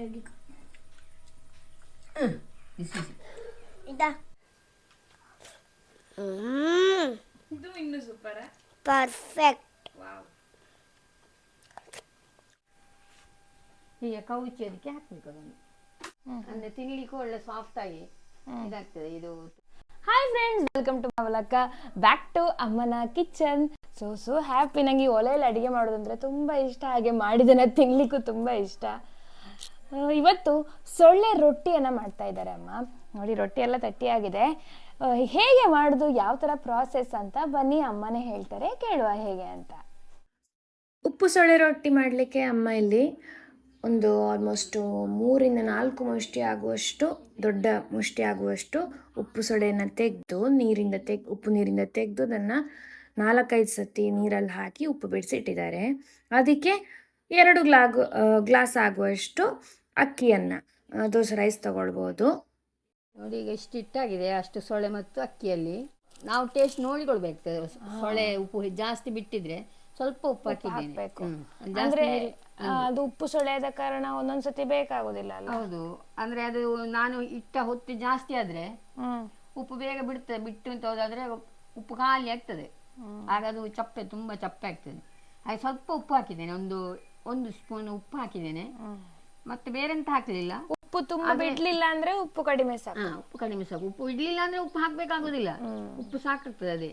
Magic ಬಿಸಿ ಇದಾ ಇದು ಇನ್ನೂ ಸೂಪರಾ? ಪರ್ಫೆಕ್ಟ್. ವಾವ್. ಹೀಗೆ ಕವುಚಿ ಅದಕ್ಕೆ ಹಾಕ್ಬೇಕು ಅದನ್ನು, ಅಂದ್ರೆ ತಿನ್ಲಿಕ್ಕೂ ಒಳ್ಳೆ ಸಾಫ್ಟ್ ಆಗಿ ಇದಾಗ್ತದೆ ಇದು. ಹಾಯ್ ಫ್ರೆಂಡ್ಸ್, ವೆಲ್ಕಮ್ ಟು ಮವಲಕ್ಕ, ಬ್ಯಾಕ್ ಟು ಅಮ್ಮನ ಕಿಚನ್. So happy. ನನಗೆ ಈ ಒಲೆಯಲ್ಲಿ ಅಡುಗೆ ಮಾಡೋದಂದರೆ ತುಂಬ ಇಷ್ಟ, ಹಾಗೆ ಮಾಡಿದ್ದನ್ನು ತಿನ್ನಲಿಕ್ಕೂ ತುಂಬ ಇಷ್ಟ. ಇವತ್ತು ಸೊಳ್ಳೆ ರೊಟ್ಟಿಯನ್ನು ಮಾಡ್ತಾ ಇದ್ದಾರೆ ಅಮ್ಮ. ನೋಡಿ, ರೊಟ್ಟಿ ಎಲ್ಲ ತಟ್ಟಿಯಾಗಿದೆ. ಹೇಗೆ ಮಾಡೋದು, ಯಾವ ಥರ ಪ್ರಾಸೆಸ್ ಅಂತ ಬನ್ನಿ ಅಮ್ಮನೇ ಹೇಳ್ತಾರೆ, ಕೇಳುವ ಹೇಗೆ ಅಂತ. ಉಪ್ಪು ಸೊಳ್ಳೆ ರೊಟ್ಟಿ ಮಾಡಲಿಕ್ಕೆ ಅಮ್ಮ ಇಲ್ಲಿ ಒಂದು ಆಲ್ಮೋಸ್ಟು 3-4 ಮುಷ್ಟಿ ಆಗುವಷ್ಟು, ದೊಡ್ಡ ಮುಷ್ಟಿ ಆಗುವಷ್ಟು ಉಪ್ಪು ಸೊಳೆಯನ್ನು ತೆಗೆದು ಉಪ್ಪು ನೀರಿಂದ ತೆಗೆದು ಅದನ್ನು 4-5 ಸತಿ ನೀರಲ್ಲಿ ಹಾಕಿ ಉಪ್ಪು ಬಿಡಿಸಿ ಇಟ್ಟಿದ್ದಾರೆ. ಅದಕ್ಕೆ 2 ಗ್ಲಾಸ್ ಆಗುವಷ್ಟು ಅಕ್ಕಿಯನ್ನು, ದೋಸೆ ರೈಸ್ ತಗೊಳ್ಬೋದು. ನೋಡಿ, ಈಗ ಎಷ್ಟು ಹಿಟ್ಟಾಗಿದೆ ಅಷ್ಟು ಸೊಳ್ಳೆ ಮತ್ತು ಅಕ್ಕಿಯಲ್ಲಿ. ನಾವು ಟೇಸ್ಟ್ ನೋಡಿಕೊಳ್ಬೇಕು. ಸೊಳ್ಳೆ ಉಪ್ಪು ಜಾಸ್ತಿ ಬಿಟ್ಟಿದ್ರೆ ಸ್ವಲ್ಪ ಉಪ್ಪು ಹಾಕಿದ್ದೇನೆ. ಅಂದ್ರೆ ಅದು ಉಪ್ಪು ಸೊಳ್ಳೆ ಆದ ಕಾರಣ ಒಂದೊಂದ್ಸತಿ ಬೇಕಾಗುದಿಲ್ಲ ಅಲ್ಲ? ಹೌದು, ಅಂದ್ರೆ ಅದು ನಾನು ಇಟ್ಟ ಹೊತ್ತು ಜಾಸ್ತಿ ಆದ್ರೆ ಉಪ್ಪು ಬೇಗ ಬಿಡ್ತದೆ. ಬಿಟ್ಟು ಅಂತ ಹೋದಾದ್ರೆ ಉಪ್ಪು ಖಾಲಿ ಆಗ್ತದೆ, ಆಗ ಅದು ತುಂಬಾ ಚಪ್ಪೆ ಆಗ್ತದೆ. ಹಾಗೆ ಸ್ವಲ್ಪ ಉಪ್ಪು ಹಾಕಿದ್ದೇನೆ, ಒಂದು ಸ್ಪೂನ್ ಉಪ್ಪು ಹಾಕಿದ್ದೇನೆ. ಮತ್ತೆ ಬೇರೆಂತ ಹಾಕಲಿಲ್ಲ. ಉಪ್ಪು ತುಂಬಾ ಬಿಡ್ಲಿಲ್ಲ ಅಂದ್ರೆ ಉಪ್ಪು ಕಡಿಮೆ ಸಾಕು. ಉಪ್ಪು ಕಡಿಮೆ ಸಾಕು. ಉಪ್ಪು ಇಡ್ಲಿಲ್ಲ ಅಂದ್ರೆ ಉಪ್ಪು ಹಾಕ್ಬೇಕಾಗುದಿಲ್ಲ, ಉಪ್ಪು ಸಾಕಾಗ್ತದೆ. ಅದೇ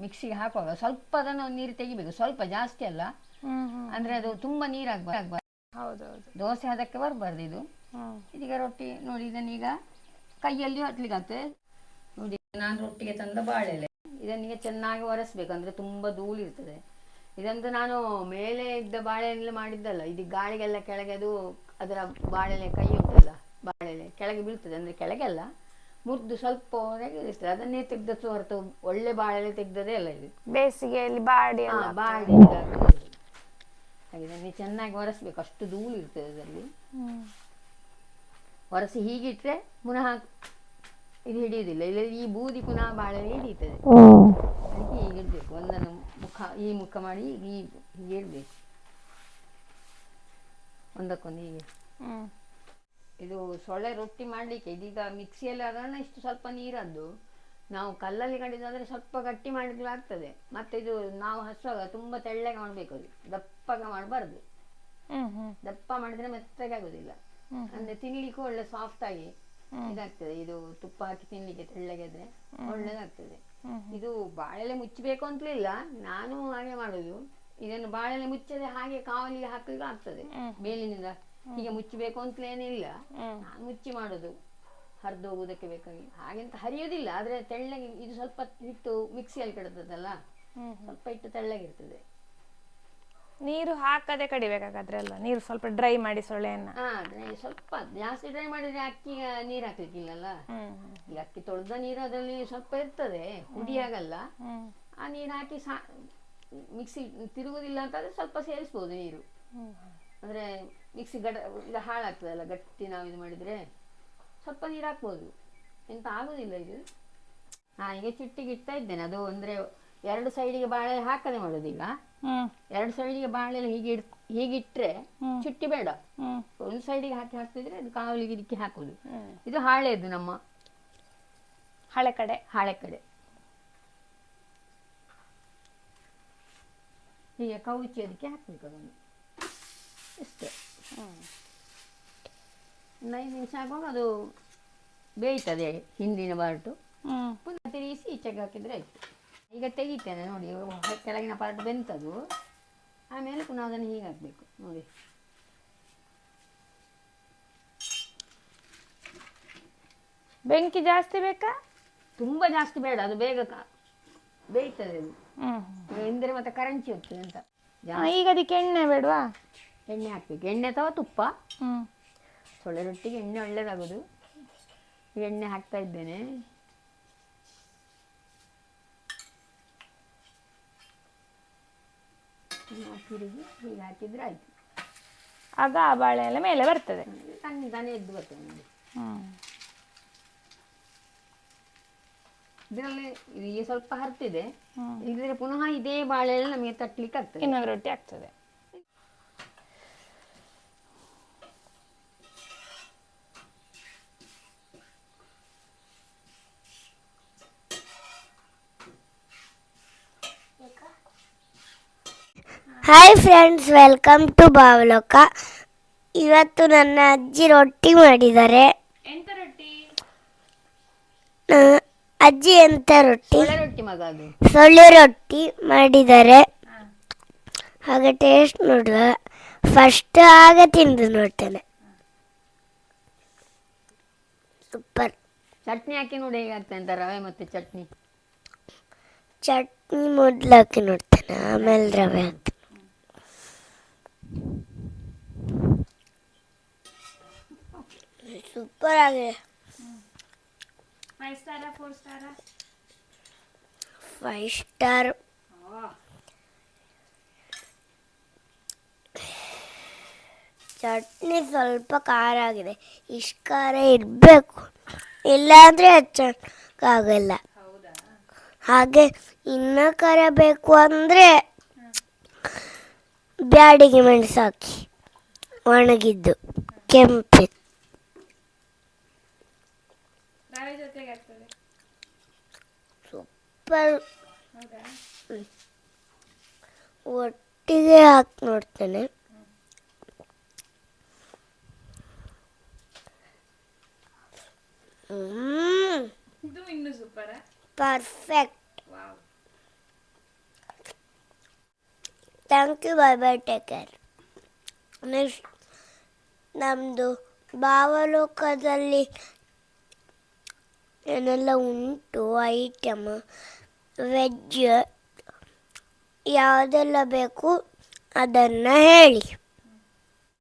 ಮಿಕ್ಸಿಗೆ ಹಾಕುವಾಗ ಸ್ವಲ್ಪ ಅದನ್ನು ನೀರು ತೆಗಿಬೇಕು, ಸ್ವಲ್ಪ ಜಾಸ್ತಿ ಅಲ್ಲ, ಅಂದ್ರೆ ಅದು ತುಂಬಾ ನೀರಾಗಬಾರ್ದು. ಹೌದೌದು, ದೋಸೆ ಅದಕ್ಕೆ ಬರಬಾರ್ದು ಇದು. ಇದೀಗ ರೊಟ್ಟಿ ನೋಡಿ, ಇದನ್ನೀಗ ಕೈಯಲ್ಲಿ ಹತ್ಲಿಕ್ಕೆ ಆಗ್ತದೆ. ನೋಡಿ, ನಾನು ರೊಟ್ಟಿಗೆ ತಂದ ಬಾಳೆಲೆ ಇದನ್ನೀಗ ಚೆನ್ನಾಗಿ ಒರೆಸ್ಬೇಕು, ಅಂದ್ರೆ ತುಂಬಾ ಧೂಳು ಇರ್ತದೆ. ಇದಂತೂ ನಾನು ಮೇಲೆ ಇದ್ದ ಬಾಳೆಲೆ ಮಾಡಿದ್ದಲ್ಲ, ಇದು ಗಾಳಿಗೆಲ್ಲ ಕೆಳಗೆ ಅದರ ಬಾಳೆಲೆ ಕೈ ಉಂಟಲ್ಲ, ಬಾಳೆಲೆ ಕೆಳಗೆ ಬೀಳ್ತದೆ. ಅಂದ್ರೆ ಕೆಳಗೆಲ್ಲ ಮುರಿದು ಸ್ವಲ್ಪ ಹೊರಗೆ ಇರ್ತದೆ, ಅದನ್ನೇ ತೆಗ್ದದ್ದು ಹೊರತು ಒಳ್ಳೆ ಬಾಳೆಲೆ ತೆಗ್ದದೇ ಅಲ್ಲ ಇದು. ಬೇಸಿಗೆಯಲ್ಲಿ ಬಾಡಿ ಬಾಡಿ ಇದನ್ನು ಚೆನ್ನಾಗಿ ಒರೆಸ್ಬೇಕು, ಅಷ್ಟು ಧೂಳು ಇರ್ತದೆ ಅದರಲ್ಲಿ. ಒರೆಸಿ ಹೀಗಿಟ್ರೆ ಪುನಃ ಇದು ಹಿಡಿಯುವುದಿಲ್ಲ, ಇಲ್ಲ ಈ ಬೂದಿ ಪುನಃ ಬಾಳೆಲೆ ಹಿಡಿಯುತ್ತದೆ. ಅದಕ್ಕೆ ಹೀಗೆ ಇಡಬೇಕು, ಒಂದನ್ನು ಮುಖ ಮಾಡಿ ಹೀಗೆ ಇಡಬೇಕು, ಒಂದಕ್ಕೊಂದು ಹೀಗೆ. ಇದು ಸೊಳ್ಳೆ ರೊಟ್ಟಿ ಮಾಡಲಿಕ್ಕೆ ಇದೀಗ ಮಿಕ್ಸಿಯಲ್ಲಿ ಆಗೋಣ ಇಷ್ಟು ಸ್ವಲ್ಪ ನೀರದ್ದು. ನಾವು ಕಲ್ಲಲ್ಲಿ ಕಡಿದಾದರೆ ಸ್ವಲ್ಪ ಗಟ್ಟಿ ಮಾಡಿದ್ರೆ ಆಗ್ತದೆ. ಮತ್ತೆ ಇದು ನಾವು ಹಸುವಾಗ ತುಂಬ ತೆಳ್ಳಗೆ ಮಾಡಬೇಕು, ಅದು ದಪ್ಪಗೆ ಮಾಡಬಾರ್ದು. ದಪ್ಪ ಮಾಡಿದ್ರೆ ಮೆತ್ತಗೆ ಆಗೋದಿಲ್ಲ, ಅಂದರೆ ತಿನ್ಲಿಕ್ಕೂ ಒಳ್ಳೆ ಸಾಫ್ಟ್ ಆಗಿ ಇದಾಗ್ತದೆ. ಇದು ತುಪ್ಪ ಹಾಕಿ ತಿನ್ಲಿಕ್ಕೆ ತೆಳ್ಳಗೆ ಆದ್ರೆ ಒಳ್ಳೆದಾಗ್ತದೆ. ಇದು ಬಾಳೆಲೆ ಮುಚ್ಚಬೇಕು ಅಂತಲಿಲ್ಲ, ನಾನು ಹಾಗೆ ಮಾಡೋದು. ಇದನ್ನು ಬಾಳೆಲೆ ಮುಚ್ಚದೆ ಹಾಗೆ ಕಾವಲಿಗೆ ಹಾಕಲಿಕ್ಕೆ ಆಗ್ತದೆ ಮೇಲಿನಿಂದ. ಹೀಗೆ ಮುಚ್ಚಬೇಕು ಅಂತಲೇನಿಲ್ಲ, ನಾನು ಮುಚ್ಚಿ ಮಾಡೋದು ಹರಿದು ಹೋಗುವುದಕ್ಕೆ ಬೇಕಾಗಿ. ಹಾಗೆಂತ ಹರಿಯೋದಿಲ್ಲ, ಆದ್ರೆ ತೆಳ್ಳಗೆ ಇದು ಸ್ವಲ್ಪ ಹಿಟ್ಟು ಮಿಕ್ಸಿಯಲ್ಲಿ ಕೆಡತದಲ್ಲ, ಸ್ವಲ್ಪ ಹಿಟ್ಟು ತೆಳ್ಳಗಿರ್ತದೆ. ನೀರು ಹಾಕದೆ ಕಡಿಬೇಕಾಗಾದ್ರೆ ಅಲ್ಲ, ನೀರು ಸ್ವಲ್ಪ ಡ್ರೈ ಮಾಡಿ ಸೊಳ್ಳೆಯನ್ನ. ಸ್ವಲ್ಪ ಜಾಸ್ತಿ ಡ್ರೈ ಮಾಡಿದ್ರೆ ಅಕ್ಕಿಗೆ ನೀರು ಹಾಕ್ಲಿಕ್ಕಿಲ್ಲಲ್ಲ. ಈಗ ಅಕ್ಕಿ ತೊಳೆದ ನೀರು ಅದರಲ್ಲಿ ಸ್ವಲ್ಪ ಇರ್ತದೆ, ಹುಡಿ ಆಗಲ್ಲ. ಆ ನೀರು ಹಾಕಿ ಮಿಕ್ಸಿ ತಿರುಗುದಿಲ್ಲ ಅಂತಂದ್ರೆ ಸ್ವಲ್ಪ ಸೇರಿಸ್ಬೋದು ನೀರು. ಅಂದ್ರೆ ಮಿಕ್ಸಿ ಇದು ಹಾಳಾಗ್ತದಲ್ಲ ಗಟ್ಟಿ, ನಾವು ಇದು ಮಾಡಿದ್ರೆ ಸ್ವಲ್ಪ ನೀರು ಹಾಕ್ಬೋದು, ಎಂತ ಆಗೋದಿಲ್ಲ ಇದು. ಈಗ ಚಿಟ್ಟಿಗೆ ಇಡ್ತಾ ಇದ್ದೇನೆ. ಅದು ಅಂದ್ರೆ 2 ಸೈಡಿಗೆ ಬಾಳೆ ಹಾಕದೆ ಮಾಡೋದು. ಈಗ 2 ಸೈಡಿಗೆ ಬಾಳೆ ಹೀಗಿಟ್ರೆ ಚುಟ್ಟಿ ಬೇಡ, ಒಂದು ಸೈಡಿಗೆ ಹಾಕ್ತಿದ್ರೆ ಅದು ಕಾವಲಿಗೆ ಇದಕ್ಕೆ ಹಾಕೋದು. ಇದು ಹಾಳೆದು, ನಮ್ಮ ಹಳೆ ಕಡೆ. ಹೀಗೆ ಕವುಚಿ ಅದಕ್ಕೆ ಹಾಕ್ಬೇಕು ಅದನ್ನು ಇಷ್ಟೇ. 5 ನಿಮಿಷ ಆಗುವಾಗ ಅದು ಬೇಯ್ತದೆ ಹಿಂದಿನ ಪಾರ್ಟು. ಪುನಃ ತಿರುಗಿಸಿ ಈಚೆಗೆ ಹಾಕಿದ್ರೆ ಆಯ್ತು. ಈಗ ತೆಗಿತೇನೆ ನೋಡಿ, ಕೆಳಗಿನ ಪಾರ್ಟ್ ಬೆಂತದು. ಆಮೇಲೆ ಪುನಃ ಅದನ್ನು ಹೀಗೆ ಹಾಕಬೇಕು ನೋಡಿ. ಬೆಂಕಿ ಜಾಸ್ತಿ ಬೇಕಾ? ತುಂಬ ಜಾಸ್ತಿ ಬೇಡ, ಅದು ಬೇಗ ಬೇಯ್ತದೆ ಅದು. ಎಂದರೆ ಮತ್ತೆ ಕರಂಚಿ ಹೋಗ್ತದೆ ಅಂತ. ಈಗ ಅದಕ್ಕೆ ಎಣ್ಣೆ ಬೇಡವಾ? ಎಣ್ಣೆ ಹಾಕ್ಬೇಕು, ಎಣ್ಣೆ ಅಥವಾ ತುಪ್ಪ. ಸೊಳ್ಳೆ ರೊಟ್ಟಿಗೆ ಎಣ್ಣೆ ಒಳ್ಳೇದಾಗೋದು. ಎಣ್ಣೆ ಹಾಕ್ತಾ ಇದ್ದೇನೆ. ತಿರುಗಿ ಹೀಗೆ ಹಾಕಿದ್ರೆ ಆಯ್ತು. ಆಗ ಆ ಬಾಳೆ ಎಲ್ಲ ಮೇಲೆ ಬರ್ತದೆ, ತಾನೇ ಎದ್ದು ಬರ್ತದೆ ನೋಡಿ. ಇದರಲ್ಲಿ ಈಗ ಸ್ವಲ್ಪ ಹರ್ತಿದೆ, ಇದ್ರೆ ಪುನಃ ಇದೇ ಬಾಳೆ ಎಲ್ಲ ನಮಗೆ ತಟ್ಲಿಕ್ಕೆ ಆಗ್ತದೆ, ಇನ್ನೊಂದು ರೊಟ್ಟಿ ಆಗ್ತದೆ. ಹಾಯ್ ಫ್ರೆಂಡ್ಸ್, ವೆಲ್ಕಮ್ ಟು ಬಾವಲೋಕ. ಇವತ್ತು ನನ್ನ ಅಜ್ಜಿ ರೊಟ್ಟಿ ಮಾಡಿದ್ದಾರೆ. ಎಂತ ರೊಟ್ಟಿ? ಅಜ್ಜಿ ಎಂತ ರೊಟ್ಟಿ? ಸೊಳ್ಳೆ ರೊಟ್ಟಿ ಮಗ ಅದು. ಸೊಳ್ಳೆ ರೊಟ್ಟಿ ಮಾಡಿದ್ದಾರೆ. ಹಾಗೆ ಟೇಸ್ಟ್ ನೋಡುವ. ಫಸ್ಟ್ ಆಗ ತಿಂದು ನೋಡ್ತೇನೆ. ಸೂಪರ್. ಚಟ್ನಿ ಹಾಕಿ ನೋಡಿ ಹೇಗಾಗ್ತದೆ ಅಂತ, ರವೆ ಮತ್ತು ಚಟ್ನಿ. ಚಟ್ನಿ ಮೊದಲು ಹಾಕಿ ನೋಡ್ತೇನೆ, ಆಮೇಲೆ ರವೆ ಹಾಕ್ತೇನೆ. ಸೂಪರ್ ಆಗಿದೆ. 5 ಸ್ಟಾರ 4 ಸ್ಟಾರ? 5 ಸ್ಟಾರ್. ಚಟ್ನಿ ಸ್ವಲ್ಪ ಖಾರ ಆಗಿದೆ. ಇಷ್ಟು ಖಾರ ಇರಬೇಕು, ಇಲ್ಲಾಂದರೆ ಹಚ್ಚಕ್ಕಾಗಲ್ಲ. ಹಾಗೆ ಇನ್ನೂ ಖಾರ ಬೇಕು ಅಂದರೆ ಬ್ಯಾಡಿಗೆ ಮೆಣಸು ಹಾಕಿ, ಒಣಗಿದ್ದು ಕೆಂಪು. ರವೆ ಜೊತೆಗೆ ಆಗ್ತದೆ. ಸೂಪರ್. ಒಟ್ಟಿಗೆ ಹಾಕಿ ನೋಡ್ತೇನೆ. ಇದು ಇನ್ನೂ super. Perfect. Thank you. Bye bye, take care. Next ನಮ್ಮದು ಭಾವಲೋಕದಲ್ಲಿ ಏನೆಲ್ಲ ಉಂಟು ಐಟಮ್, ವೆಜ್ ಯಾವುದೆಲ್ಲ ಬೇಕು ಅದನ್ನು ಹೇಳಿ.